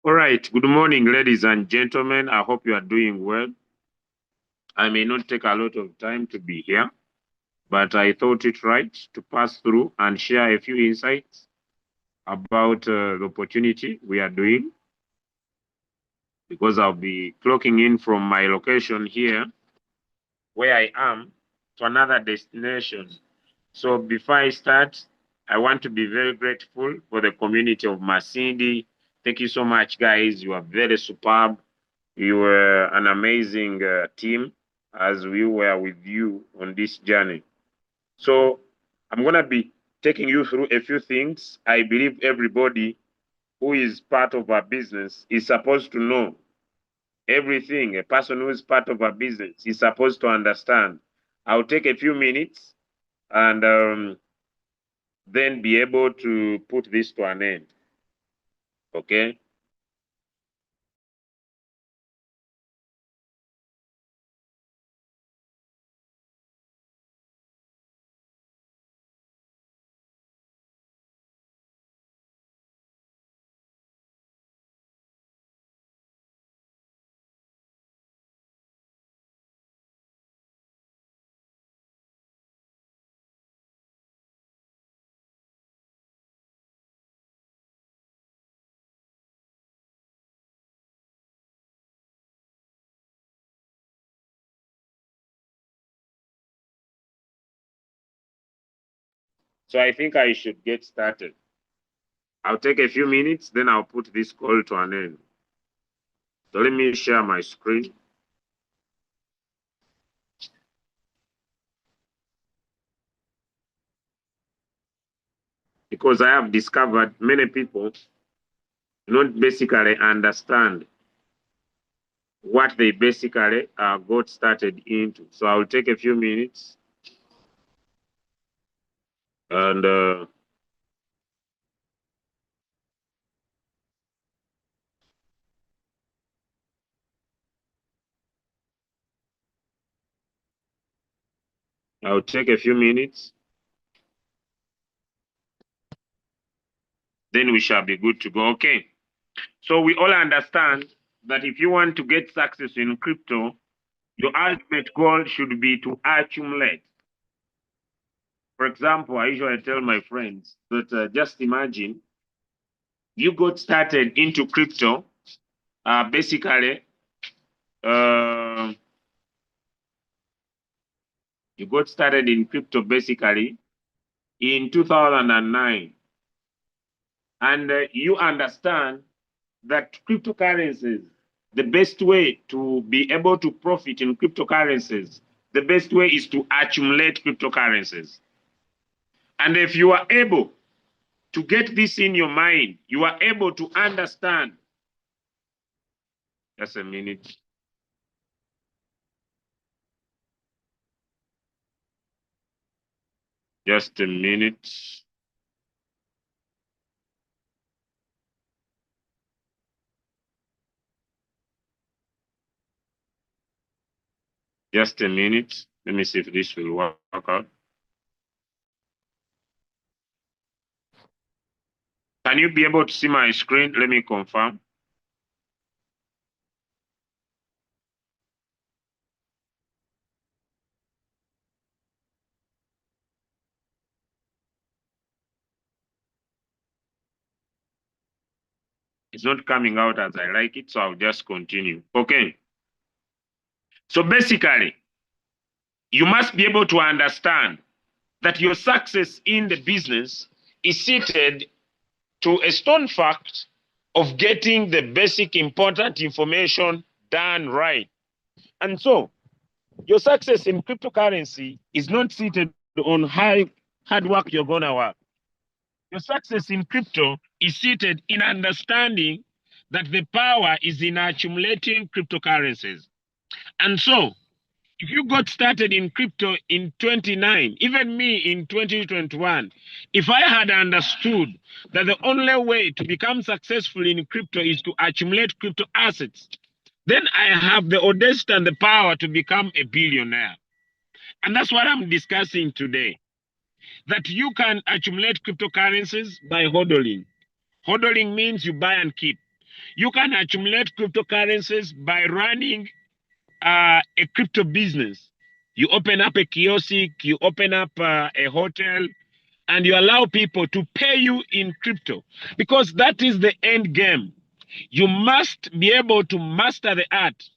All right. Good morning, ladies and gentlemen. I hope you are doing well. I may not take a lot of time to be here, but I thought it right to pass through and share a few insights about the opportunity we are doing, because I'll be clocking in from my location here, where I am, to another destination. So before I start, I want to be very grateful for the community of Masindi. Thank you so much, guys. You are very superb. You were an amazing team as we were with you on this journey. So I'm going to be taking you through a few things I believe everybody who is part of our business is supposed to know. Everything a person who is part of our business is supposed to understand. I'll take a few minutes and then be able to put this to an end. Okay? So I think I should get started. I'll take a few minutes, then I'll put this call to an end. So let me share my screen. Because I have discovered many people don't basically understand what they basically got started into. So I'll take a few minutes and I'll take a few minutes. Then we shall be good to go. Okay. So we all understand that if you want to get success in crypto, your ultimate goal should be to accumulate. For example, I usually tell my friends that just imagine you got started into crypto, basically, uh, you got started in crypto basically in 2009. And you understand that cryptocurrencies, the best way to be able to profit in cryptocurrencies, the best way is to accumulate cryptocurrencies. And if you are able to get this in your mind, you are able to understand. Just a minute. Just a minute. Just a minute. Let me see if this will work out. Can you be able to see my screen? Let me confirm. It's not coming out as I like it, so I'll just continue. Okay. So basically, you must be able to understand that your success in the business is seated to a stone fact of getting the basic important information done right. And so, your success in cryptocurrency is not seated on hard work you're going to work. Your success in crypto is seated in understanding that the power is in accumulating cryptocurrencies. And so, if you got started in crypto in 29, even me in 2021, if I had understood that the only way to become successful in crypto is to accumulate crypto assets, then I have the audacity and the power to become a billionaire. And that's what I'm discussing today. That you can accumulate cryptocurrencies by hodling. Hodling means you buy and keep. You can accumulate cryptocurrencies by running a crypto business. You open up a kiosk, you open up a hotel, and you allow people to pay you in crypto, because that is the end game. You must be able to master the art.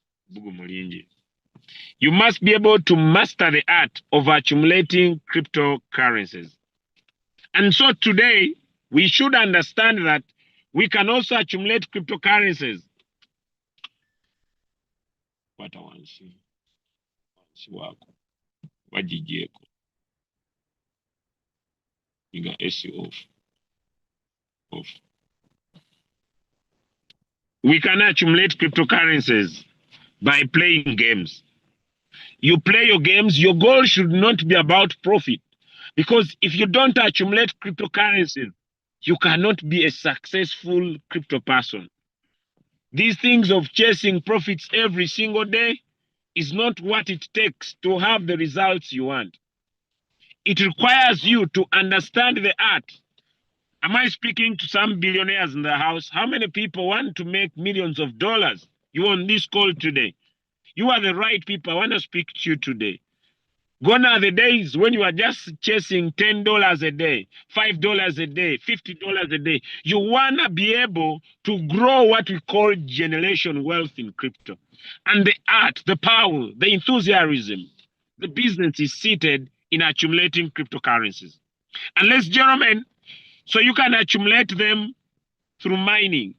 You must be able to master the art of accumulating cryptocurrencies. And so today, we should understand that we can also accumulate cryptocurrencies. What I want to see. You got SEO off. We can accumulate cryptocurrencies by playing games. You play your games, your goal should not be about profit. Because if you don't accumulate cryptocurrencies, you cannot be a successful crypto person. These things of chasing profits every single day is not what it takes to have the results you want. It requires you to understand the art. Am I speaking to some billionaires in the house? How many people want to make millions of dollars? You on this call today? You are the right people. I want to speak to you today. Gone are the days when you are just chasing $10 a day, $5 a day, $50 a day. You want to be able to grow what we call generation wealth in crypto. And the art, the power, the enthusiasm, the business is seated in accumulating cryptocurrencies. And ladies and gentlemen, so you can accumulate them through mining.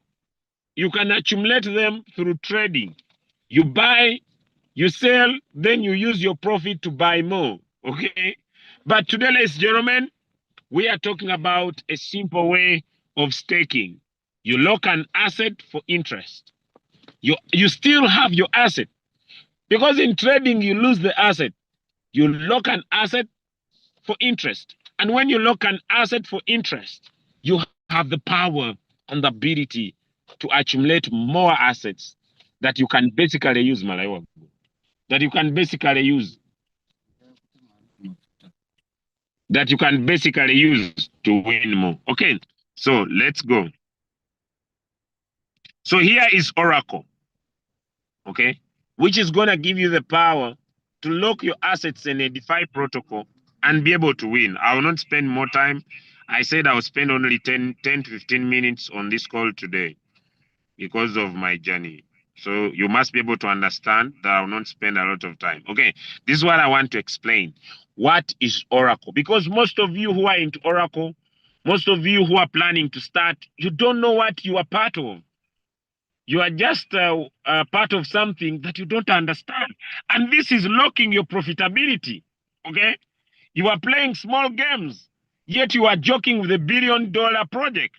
You can accumulate them through trading. You buy, you sell, then you use your profit to buy more, okay? But today, ladies and gentlemen, we are talking about a simple way of staking. You lock an asset for interest. You still have your asset. Because in trading, you lose the asset. You lock an asset for interest. And when you lock an asset for interest, you have the power and the ability to accumulate more assets that you can basically use, Malaiwa. That you can basically use. That you can basically use to win more. Okay, so let's go. So here is Oracle, okay, which is going to give you the power to lock your assets in a DeFi protocol and be able to win. I will not spend more time. I said I will spend only 10 to 15 minutes on this call today because of my journey. So you must be able to understand that I will not spend a lot of time. Okay, this is what I want to explain. What is Oracle? Because most of you who are into Oracle, most of you who are planning to start, you don't know what you are part of. You are just part of something that you don't understand. And this is locking your profitability, okay? You are playing small games, yet you are joking with $1 billion project.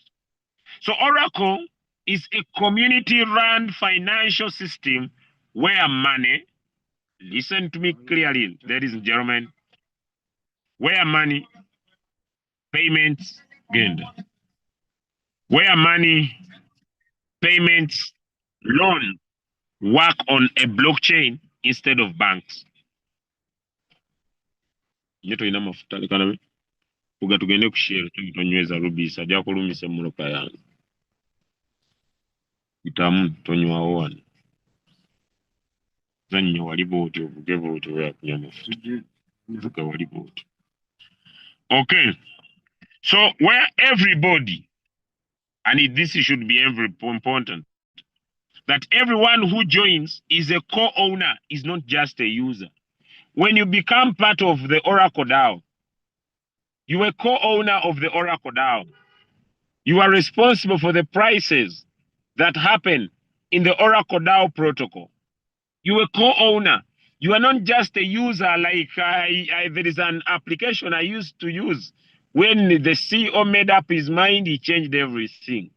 So Oracle is a community-run financial system where money, listen to me clearly, ladies and gentlemen, where money, payments, gained, where money, payments, loan work on a blockchain instead of banks. Nyeto ina mafuta lekana kuga tugende kushare tutonyweza rubisa ajja kulumisa muloka yange itamu tonywawo wano zannya wali booti ovuge booti oyakunya mafuta vuga wali booti. Okay, so where everybody, and this should be very important, that everyone who joins is a co-owner, is not just a user. When you become part of the Oracle DAO, you are co-owner of the Oracle DAO. You are responsible for the prices that happen in the Oracle DAO protocol. You are co-owner. You are not just a user like there is an application I used to use. When the CEO made up his mind, he changed everything.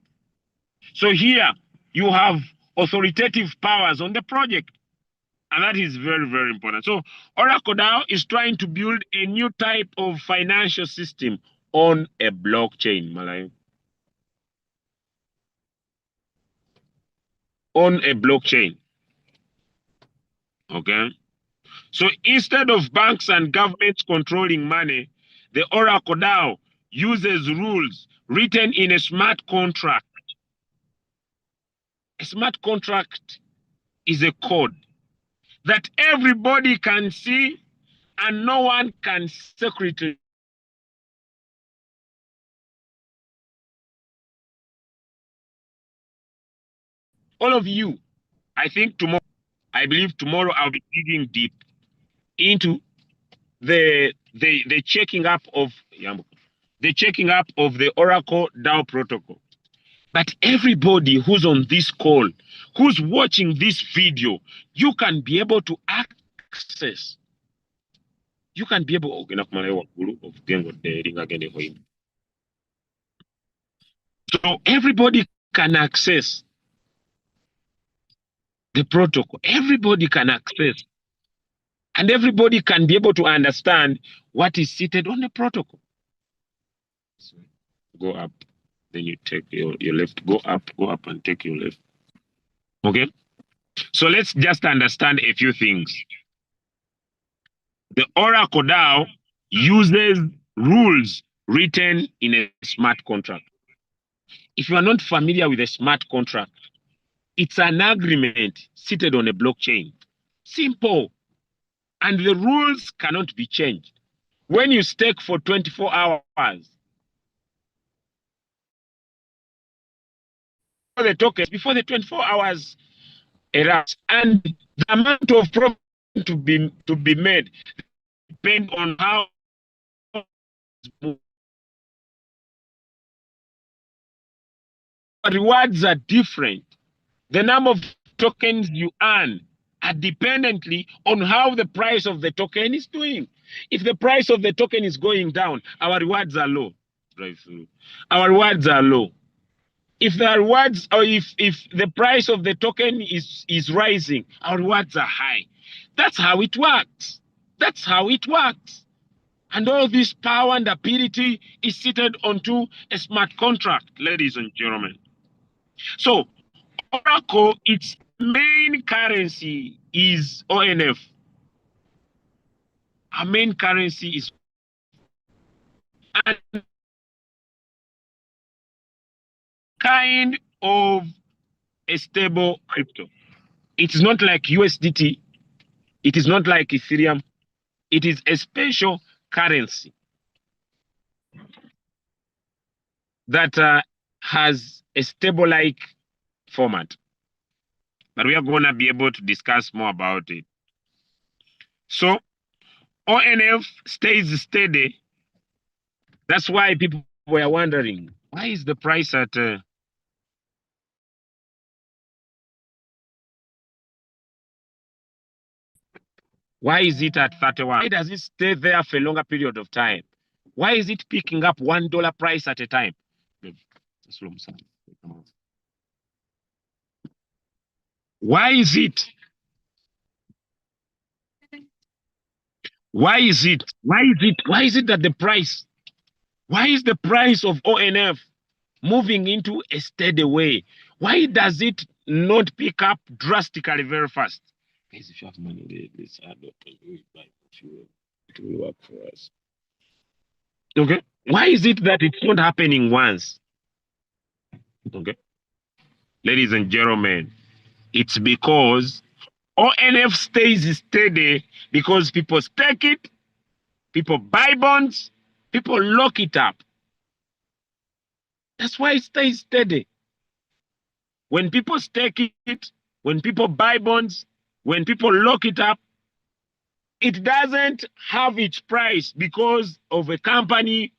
So here you have authoritative powers on the project. And that is very, very important. So Oracle DAO is trying to build a new type of financial system on a blockchain, Malay. On a blockchain. Okay. So instead of banks and governments controlling money, the Oracle DAO uses rules written in a smart contract. A smart contract is a code that everybody can see and no one can secretly. All of you, I think tomorrow, I believe tomorrow I'll be digging deep into the checking up of the Oracle DAO protocol. But everybody who's on this call, who's watching this video, you can be able to access. You can be able so everybody can access the protocol. Everybody can access. And everybody can be able to understand what is seated on the protocol. So go up, then you take your left. Go up and take your left. Okay? So let's just understand a few things. The Oracle DAO uses rules written in a smart contract. If you are not familiar with a smart contract, it's an agreement seated on a blockchain. Simple. And the rules cannot be changed. When you stake for 24 hours, the tokens before the 24 hours elapse, and the amount of profit to be made depends on how rewards are different. The number of tokens you earn are dependently on how the price of the token is doing. If the price of the token is going down, our rewards are low. Our rewards are low. If the rewards, or if the price of the token is rising, our rewards are high. That's how it works. That's how it works. And all this power and ability is seated onto a smart contract, ladies and gentlemen. So Oracle, its main currency is ONF. Our main currency is a kind of a stable crypto. It is not like USDT. It is not like Ethereum. It is a special currency that has a stable-like format. But we are going to be able to discuss more about it. So ONF stays steady. That's why people were wondering, why is the price at why is it at 31? Why does it stay there for a longer period of time? Why is it picking up $1 price at a time? Why is it? Why is it? Why is it? Why is it that the price? Why is the price of ONF moving into a steady way? Why does it not pick up drastically very fast? Guys, if you have money, let's add up and do it by fuel. It will work for us. Okay. Why is it that it's not happening once? Okay. Ladies and gentlemen, it's because ONF stays steady because people stake it, people buy bonds, people lock it up. That's why it stays steady. When people stake it, when people buy bonds, when people lock it up, it doesn't have its price because of a company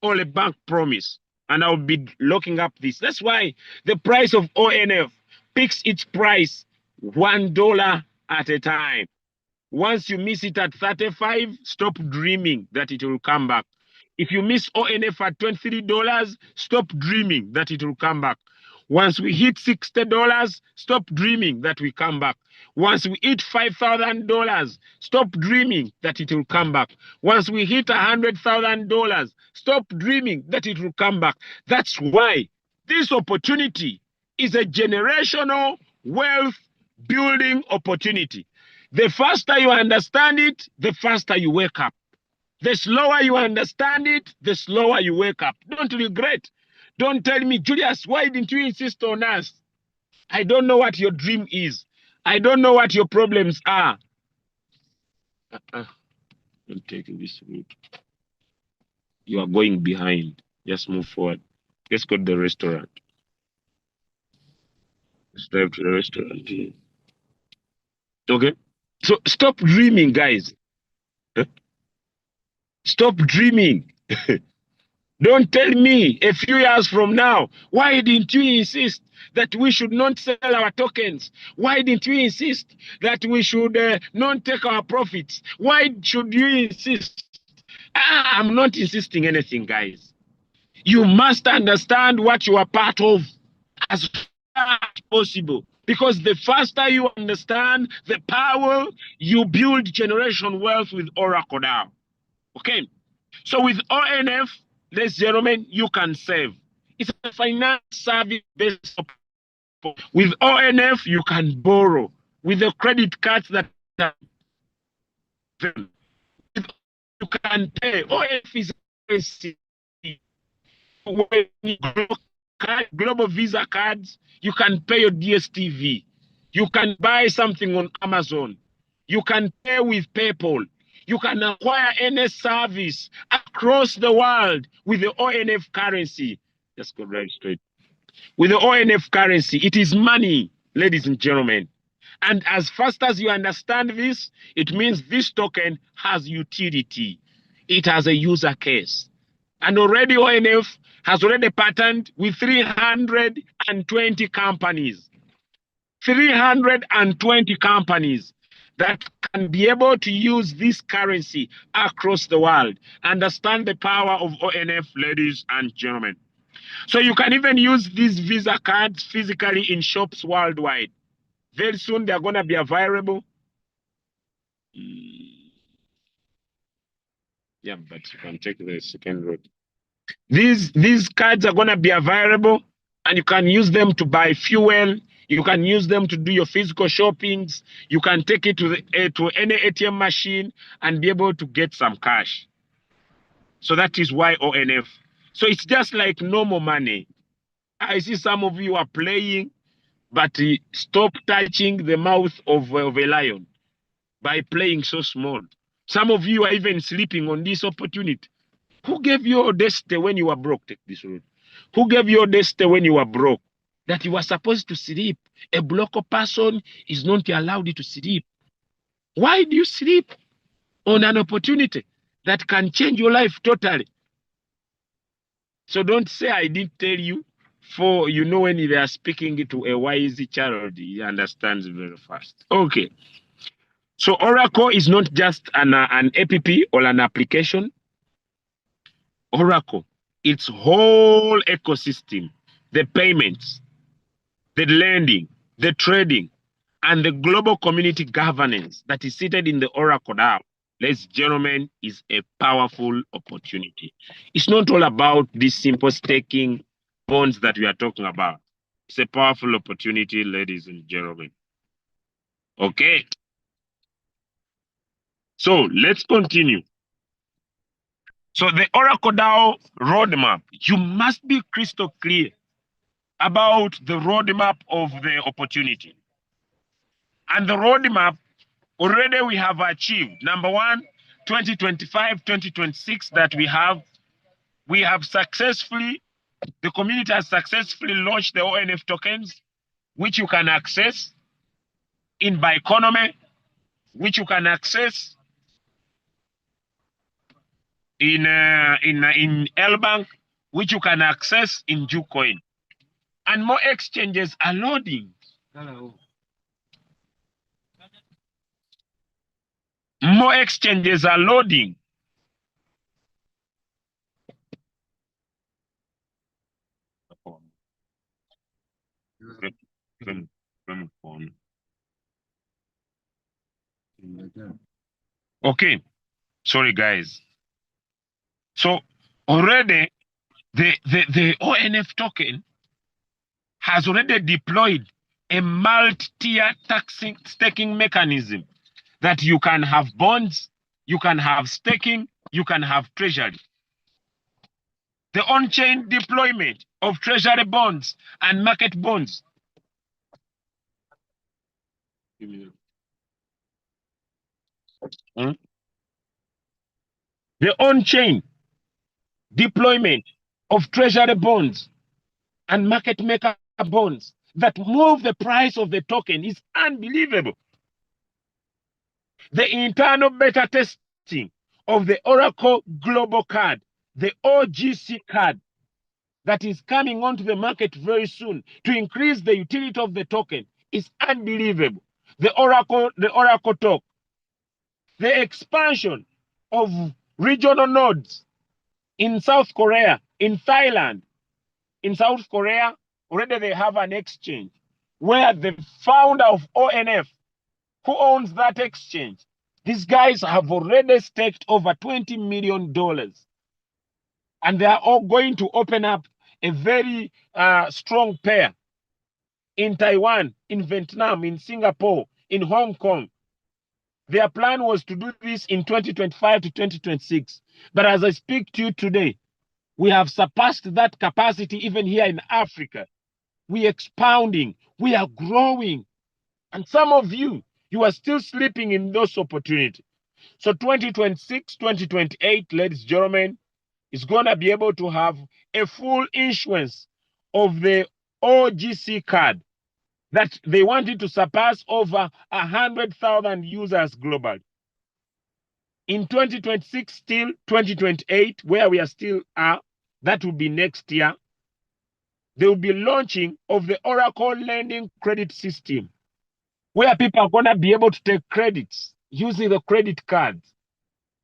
or a bank promise. And I'll be locking up this. That's why the price of ONF picks its price $1 at a time. Once you miss it at 35, stop dreaming that it will come back. If you miss ONF at $23, stop dreaming that it will come back. Once we hit $60, stop dreaming that we come back. Once we hit $5,000, stop dreaming that it will come back. Once we hit $100,000, stop dreaming that it will come back. That's why this opportunity is a generational wealth building opportunity. The faster you understand it, the faster you wake up. The slower you understand it, the slower you wake up. Don't regret. Don't tell me, Julius, why didn't you insist on us? I don't know what your dream is. I don't know what your problems are. I'm taking this route. You are going behind. Just move forward. Let's go to the restaurant. Let's drive to the restaurant. Okay. So stop dreaming, guys. Huh? Stop dreaming. Don't tell me a few years from now, why didn't you insist that we should not sell our tokens? Why didn't you insist that we should not take our profits? Why should you insist? I'm not insisting anything, guys. You must understand what you are part of as far as possible. Because the faster you understand the power, you build generation wealth with Oracle DAO. Okay? So with ONF, ladies and gentlemen, you can save. It's a finance service based. With ONF, you can borrow. With the credit cards that you can pay. ONF is global Visa cards. You can pay your DSTV. You can buy something on Amazon. You can pay with PayPal. You can acquire any service across the world with the ONF currency. Let's go right straight. With the ONF currency, it is money, ladies and gentlemen. And as fast as you understand this, it means this token has utility. It has a user case. And already ONF has already patterned with 320 companies. 320 companies that can be able to use this currency across the world. Understand the power of ONF, ladies and gentlemen. So you can even use these Visa cards physically in shops worldwide. Very soon they're going to be available. Yeah, but you can take the second road. These cards are going to be available, and you can use them to buy fuel. You can use them to do your physical shoppings. You can take it to any ATM machine and be able to get some cash. So that is why ONF. So it's just like normal money. I see some of you are playing, but stop touching the mouth of a lion by playing so small. Some of you are even sleeping on this opportunity. Who gave you audacity when you were broke? Take this road. Who gave you audacity when you were broke? That you were supposed to sleep. A blocker person is not allowed to sleep. Why do you sleep on an opportunity that can change your life totally? So don't say I didn't tell you. For you know, when they are speaking to a wise child, he understands very fast. Okay. So Oracle is not just an app or an application. Oracle, its whole ecosystem, the payments, the lending, the trading, and the global community governance that is seated in the Oracle DAO, ladies and gentlemen, is a powerful opportunity. It's not all about these simple staking bonds that we are talking about. It's a powerful opportunity, ladies and gentlemen. Okay. So let's continue. So the Oracle DAO roadmap, you must be crystal clear about the roadmap of the opportunity. And the roadmap, already we have achieved. Number one, 2025, 2026 that we have successfully, the community has successfully launched the ONF tokens, which you can access in Bioeconomy, which you can access in L-Bank, which you can access in Jucoin. And more exchanges are loading. More exchanges are loading. Okay, sorry guys. So already the ONF token has already deployed a multi-tier staking mechanism that you can have bonds, you can have staking, you can have treasury. The on-chain deployment of treasury bonds and market bonds Hmm? The on-chain deployment of treasury bonds and market maker bonds that move the price of the token is unbelievable. The internal beta testing of the Oracle Global Card, the OGC card, that is coming onto the market very soon to increase the utility of the token is unbelievable. The Oracle talk, the expansion of regional nodes in South Korea, in Thailand, in South Korea, already they have an exchange where the founder of ONF, who owns that exchange, these guys have already staked over $20 million. And they are all going to open up a very strong pair in Taiwan, in Vietnam, in Singapore, in Hong Kong. Their plan was to do this in 2025 to 2026. But as I speak to you today, we have surpassed that capacity even here in Africa. We are expounding, we are growing. And some of you, you are still sleeping in those opportunities. So 2026, 2028, ladies and gentlemen, is going to be able to have a full issuance of the OGC card that they wanted to surpass over 100,000 users globally. In 2026, still 2028, where we are still are, that will be next year, they will be launching of the Oracle lending credit system, where people are going to be able to take credits using the credit cards.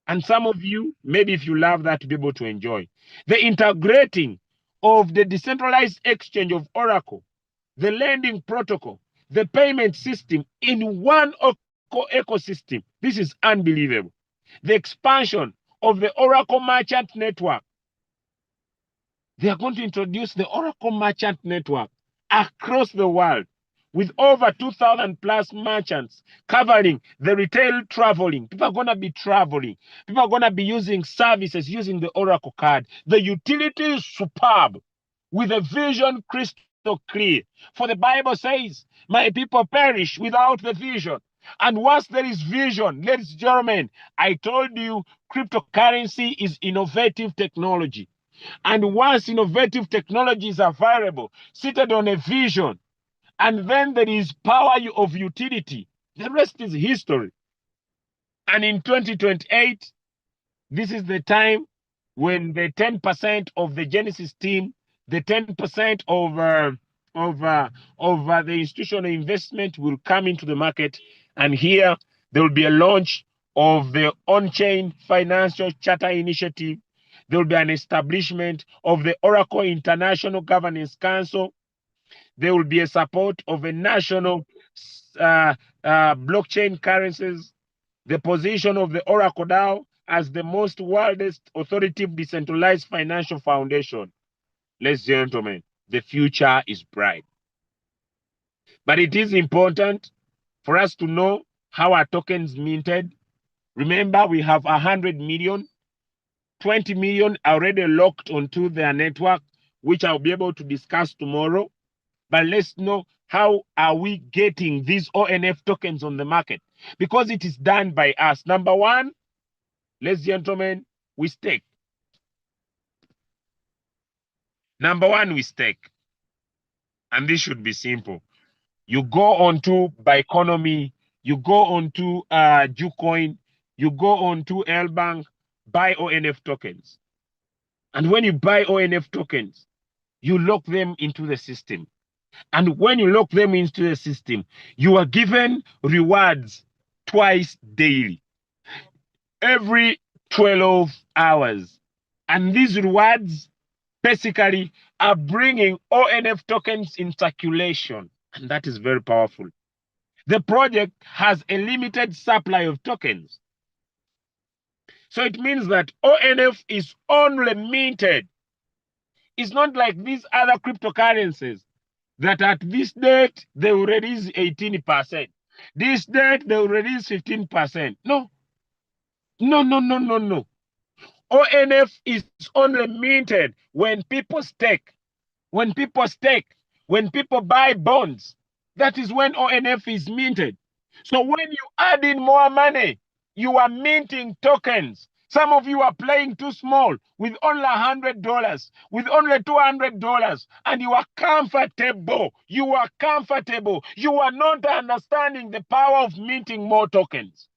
And some of you, maybe if you love that, to be able to enjoy. The integrating of the decentralized exchange of Oracle, the lending protocol, the payment system in one ecosystem. This is unbelievable. The expansion of the Oracle Merchant Network. They are going to introduce the Oracle Merchant Network across the world with over 2,000 plus merchants covering the retail traveling. People are going to be traveling. People are going to be using services using the Oracle card. The utility is superb with a vision crystal clear. For the Bible says, my people perish without the vision. And once there is vision, ladies and gentlemen, I told you cryptocurrency is innovative technology. And once innovative technology is available, seated on a vision, and then there is power of utility, the rest is history. And in 2028, this is the time when the 10% of the Genesis team, the 10% of the institutional investment will come into the market. And here there will be a launch of the on-chain financial charter initiative. There will be an establishment of the Oracle International Governance Council. There will be a support of a national blockchain currencies. The position of the Oracle DAO as the most widest authoritative decentralized financial foundation. Ladies and gentlemen, the future is bright. But it is important for us to know how our tokens minted. Remember, we have 100 million, 20 million already locked onto their network, which I'll be able to discuss tomorrow. But let's know how are we getting these ONF tokens on the market, because it is done by us. Number one, ladies and gentlemen, we stake. Number one, we stake. And this should be simple. You go on to Bioeconomy, you go on to Jucoin, you go on to L-Bank, buy ONF tokens. And when you buy ONF tokens, you lock them into the system. And when you lock them into the system, you are given rewards twice daily, every 12 hours. And these rewards basically are bringing ONF tokens in circulation. And that is very powerful. The project has a limited supply of tokens. So it means that ONF is only minted. It's not like these other cryptocurrencies that at this date, they will release 18%. This date, they will release 15%. No. No, no, no, no, no. ONF is only minted when people stake. When people stake, when people buy bonds, that is when ONF is minted. So when you add in more money, you are minting tokens. Some of you are playing too small with only $100, with only $200, and you are comfortable. You are comfortable. You are not understanding the power of minting more tokens.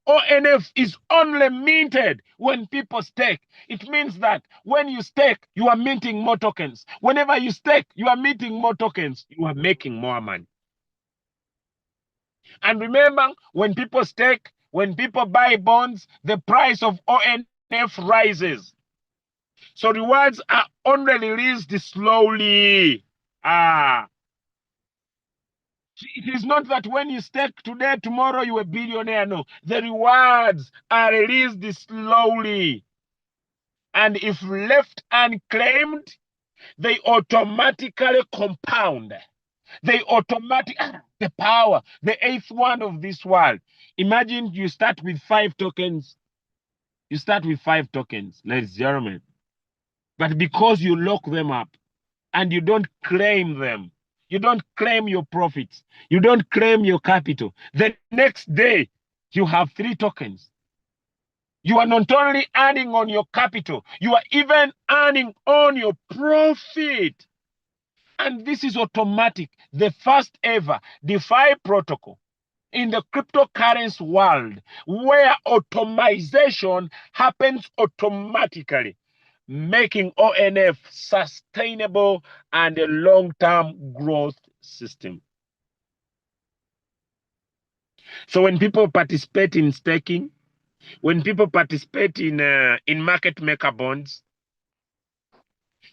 ONF is only minted when people stake. It means that when you stake, you are minting more tokens. Whenever you stake, you are minting more tokens. You are making more money. And remember, when people stake, when people buy bonds, the price of ONF rises. So rewards are only released slowly. It is not that when you stake today, tomorrow you're a billionaire. No, the rewards are released slowly. And if left unclaimed, they automatically compound. They automatically, the power, the eighth one of this world. Imagine you start with 5 tokens. You start with 5 tokens, ladies and gentlemen. But because you lock them up and you don't claim them, you don't claim your profits, you don't claim your capital, the next day you have 3 tokens. You are not only earning on your capital, you are even earning on your profit. And this is automatic, the first ever DeFi protocol in the cryptocurrency world where automation happens automatically, making ONF sustainable and a long-term growth system. So when people participate in staking, when people participate in market maker bonds,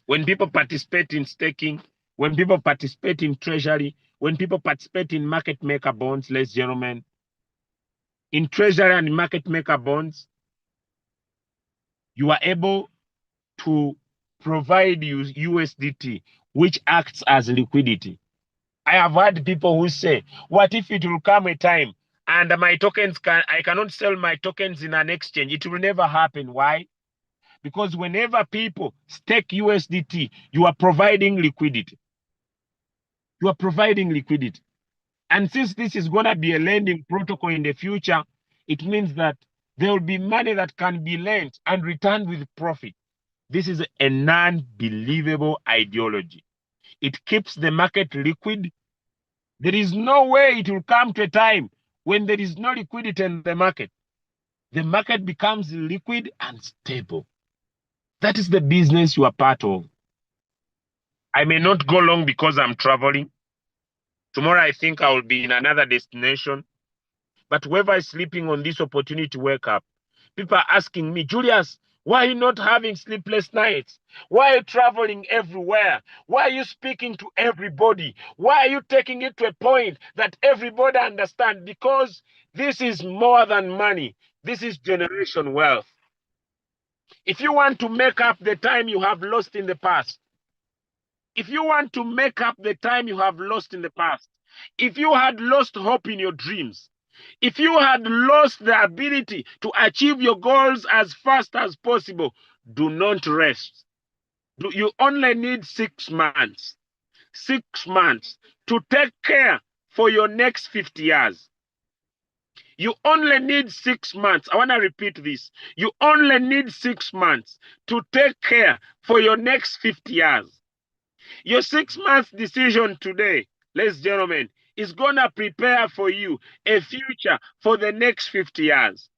when people participate in staking, when people participate in treasury, when people participate in market maker bonds, ladies and gentlemen, in treasury and market maker bonds, you are able to provide you USDT, which acts as liquidity. I have heard people who say, what if it will come a time and my tokens I cannot sell my tokens in an exchange? It will never happen. Why? Because whenever people stake USDT, you are providing liquidity. You are providing liquidity. And since this is going to be a lending protocol in the future, it means that there will be money that can be lent and returned with profit. This is a non-believable ideology. It keeps the market liquid. There is no way it will come to a time when there is no liquidity in the market. The market becomes liquid and stable. That is the business you are part of. I may not go long because I'm traveling. Tomorrow, I think I will be in another destination. But whoever is sleeping on this opportunity to wake up, people are asking me, Julius, why are you not having sleepless nights? Why are you traveling everywhere? Why are you speaking to everybody? Why are you taking it to a point that everybody understands? Because this is more than money. This is generation wealth. If you want to make up the time you have lost in the past, if you want to make up the time you have lost in the past, if you had lost hope in your dreams, if you had lost the ability to achieve your goals as fast as possible, do not rest. You only need 6 months. 6 months to take care for your next 50 years. You only need 6 months. I want to repeat this. You only need 6 months to take care for your next 50 years. Your 6-month decision today, ladies and gentlemen, is going to prepare for you a future for the next 50 years.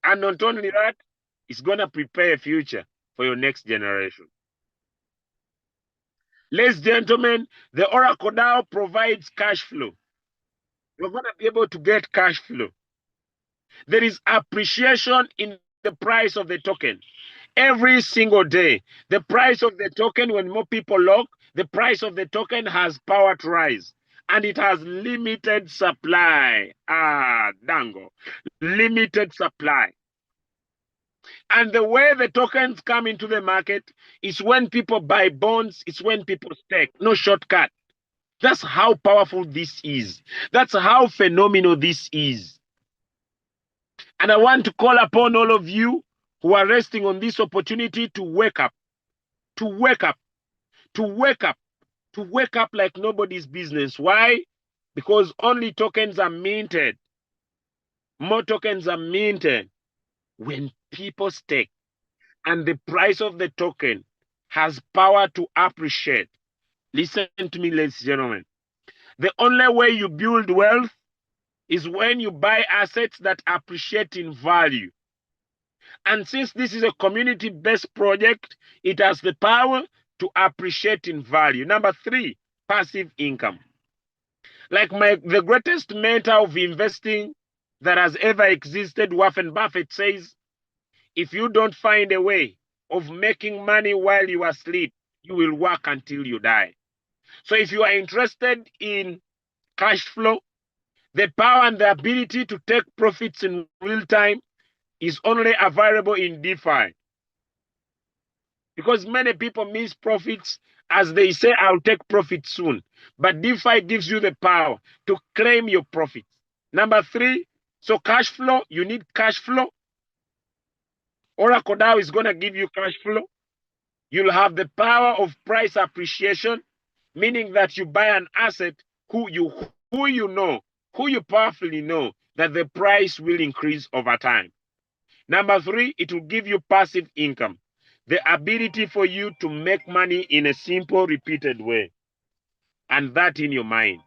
And not only that, it's going to prepare a future for your next generation. Ladies and gentlemen, the Oracle DAO provides cash flow. You're going to be able to get cash flow. There is appreciation in the price of the token. Every single day, the price of the token, when more people lock, the price of the token has power to rise. And it has limited supply. Dango. Limited supply. And the way the tokens come into the market is when people buy bonds, it's when people stake. No shortcut. That's how powerful this is. That's how phenomenal this is. And I want to call upon all of you who are resting on this opportunity to wake up, to wake up, to wake up, to wake up like nobody's business. Why? Because only tokens are minted. More tokens are minted when people stake, and the price of the token has power to appreciate. Listen to me, ladies and gentlemen. The only way you build wealth is when you buy assets that appreciate in value. And since this is a community-based project, it has the power to appreciate in value. Number 3, passive income. Like the greatest mentor of investing that has ever existed, Warren Buffett, says, if you don't find a way of making money while you are asleep, you will work until you die. So if you are interested in cash flow, the power and the ability to take profits in real time is only available in DeFi. Because many people miss profits as they say, I'll take profits soon. But DeFi gives you the power to claim your profits. Number 3, so cash flow, you need cash flow. Oracle DAO is going to give you cash flow. You'll have the power of price appreciation, meaning that you buy an asset who you powerfully know that the price will increase over time. Number 3, it will give you passive income, the ability for you to make money in a simple, repeated way, and that in your mind.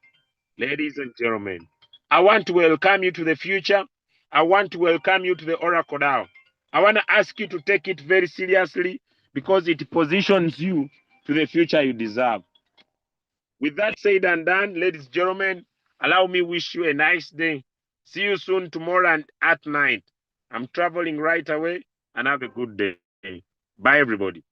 Ladies and gentlemen, I want to welcome you to the future. I want to welcome you to the Oracle DAO. I want to ask you to take it very seriously because it positions you to the future you deserve. With that said and done, ladies and gentlemen, allow me wish you a nice day. See you soon tomorrow and at night. I'm traveling right away, and have a good day. Bye, everybody.